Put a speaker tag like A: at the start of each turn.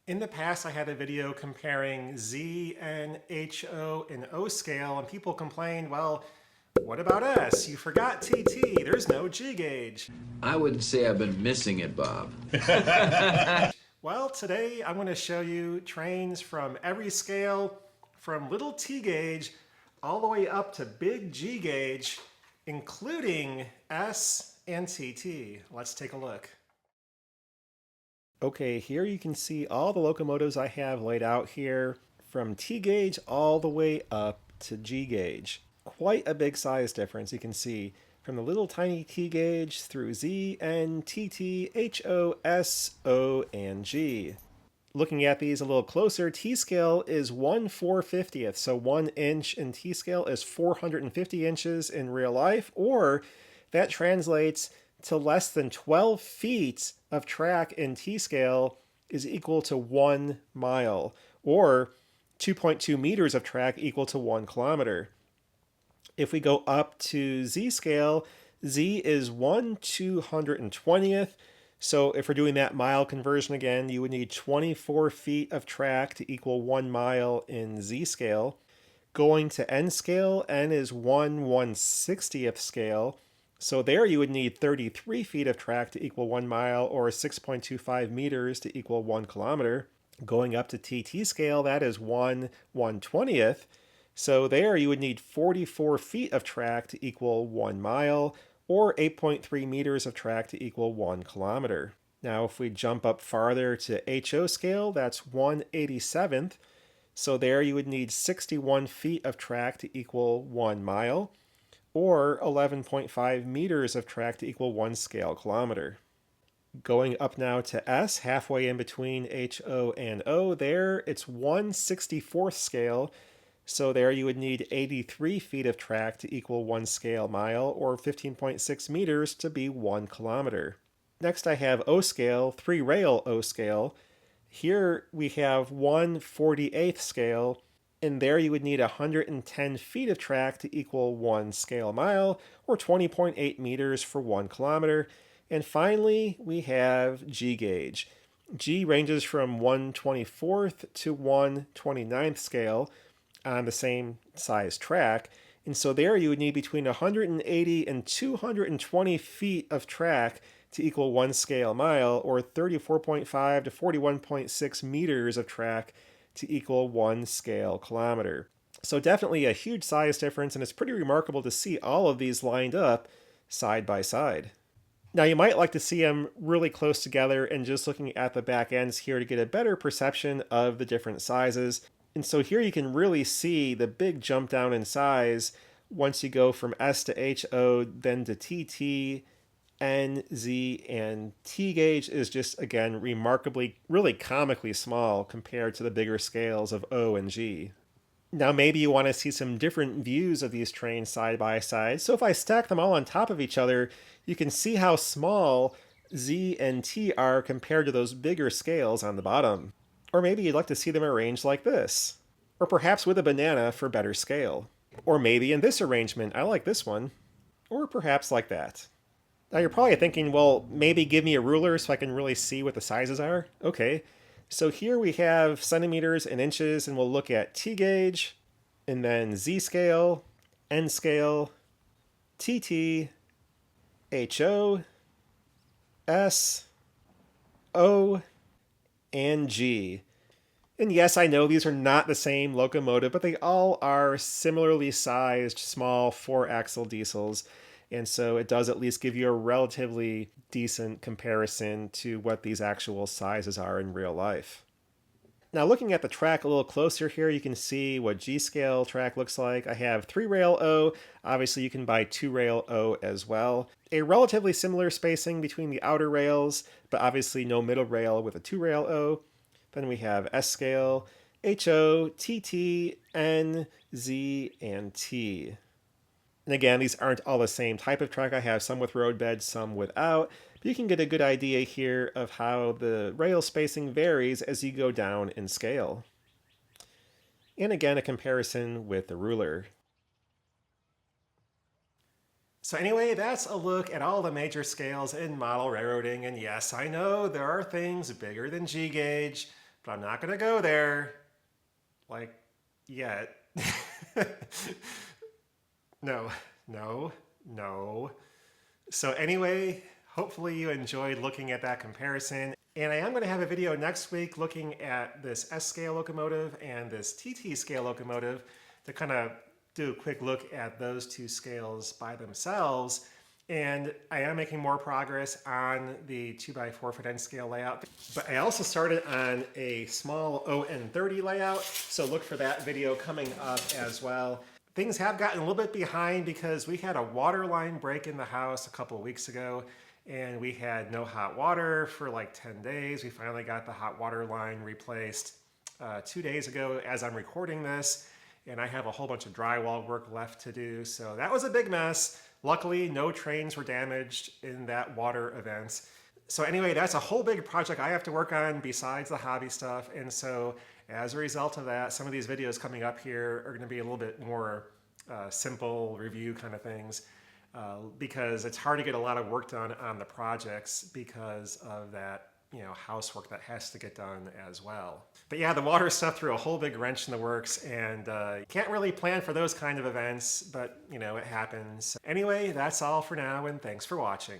A: In the past, I had a video comparing Z and HO and O scale, and people complained, well, what about S? You forgot TT. There's no G gauge.
B: I wouldn't say I've been missing it, Bob.
A: Well, today I'm going to show you trains from every scale, from little T gauge all the way up to big G gauge, including S and TT. Let's take a look. Okay, here you can see all the locomotives I have laid out here from T gauge all the way up to G gauge. Quite a big size difference, you can see from the little tiny T gauge through Z, N, TT, HO, S, O, and G. Looking at these a little closer, T scale is 1/450th, so 1 inch in T scale is 450 inches in real life, or that translates to less than 12 feet of track in T scale is equal to 1 mile, or 2.2 meters of track equal to 1 kilometer. If we go up to Z scale, Z is 1/220th. So if we're doing that mile conversion again, you would need 24 feet of track to equal 1 mile in Z scale. Going to N scale, N is 1/160th scale. So there you would need 33 feet of track to equal 1 mile, or 6.25 meters to equal 1 kilometer. Going up to TT scale, that is 1/120th. So there you would need 44 feet of track to equal 1 mile, or 8.3 meters of track to equal 1 kilometer. Now if we jump up farther to HO scale, that's 1/87th. So there you would need 61 feet of track to equal 1 mile, or 11.5 meters of track to equal 1 scale kilometer. Going up now to S, halfway in between HO and O, there it's 1/64th scale. So there you would need 83 feet of track to equal 1 scale mile, or 15.6 meters to be 1 kilometer. Next I have O scale, 3 rail O scale. Here we have 1/48th scale, and there you would need 110 feet of track to equal 1 scale mile, or 20.8 meters for 1 kilometer. And finally, we have G gauge. G ranges from 1/24th to 1/29th scale on the same size track. And so there you would need between 180 and 220 feet of track to equal 1 scale mile, or 34.5 to 41.6 meters of track to equal 1 scale kilometer. So definitely a huge size difference, and it's pretty remarkable to see all of these lined up side by side. Now you might like to see them really close together and just looking at the back ends here to get a better perception of the different sizes. And so here you can really see the big jump down in size once you go from S to HO, then to TT, N, Z, and T gauge is just, again, remarkably, really comically small compared to the bigger scales of O and G. Now maybe you want to see some different views of these trains side by side. So if I stack them all on top of each other, you can see how small Z and T are compared to those bigger scales on the bottom. Or maybe you'd like to see them arranged like this. Or perhaps with a banana for better scale. Or maybe in this arrangement, I like this one. Or perhaps like that. Now you're probably thinking, well, maybe give me a ruler so I can really see what the sizes are. Okay, so here we have centimeters and inches, and we'll look at T gauge, and then Z scale, N scale, TT, HO, S, O, and G. And yes, I know these are not the same locomotive, but they all are similarly sized small 4-axle diesels. And so it does at least give you a relatively decent comparison to what these actual sizes are in real life. Now looking at the track a little closer here, you can see what G-scale track looks like. I have 3-rail O. Obviously you can buy 2-rail O as well. A relatively similar spacing between the outer rails, but obviously no middle rail with a 2-rail O. Then we have S-scale, HO, TT, N, Z, and T. And again, these aren't all the same type of track. I have some with roadbed, some without. But you can get a good idea here of how the rail spacing varies as you go down in scale. And again, a comparison with the ruler. So anyway, that's a look at all the major scales in model railroading. And yes, I know there are things bigger than G gauge, but I'm not going to go there, like, yet. No, no, no. So anyway, hopefully you enjoyed looking at that comparison. And I am going to have a video next week looking at this S scale locomotive and this TT scale locomotive to kind of do a quick look at those two scales by themselves. And I am making more progress on the 2x4 foot end scale layout. But I also started on a small ON30 layout, so look for that video coming up as well. Things have gotten a little bit behind because we had a water line break in the house a couple of weeks ago, and we had no hot water for like 10 days. We finally got the hot water line replaced 2 days ago as I'm recording this, and I have a whole bunch of drywall work left to do, so that was a big mess. Luckily, no trains were damaged in that water event. So anyway, that's a whole big project I have to work on besides the hobby stuff. And so as a result of that, some of these videos coming up here are going to be a little bit more simple review kind of things because it's hard to get a lot of work done on the projects because of that, you know, housework that has to get done as well. But yeah, the water stuff threw a whole big wrench in the works, and you can't really plan for those kind of events, but you know, it happens. Anyway, that's all for now, and thanks for watching.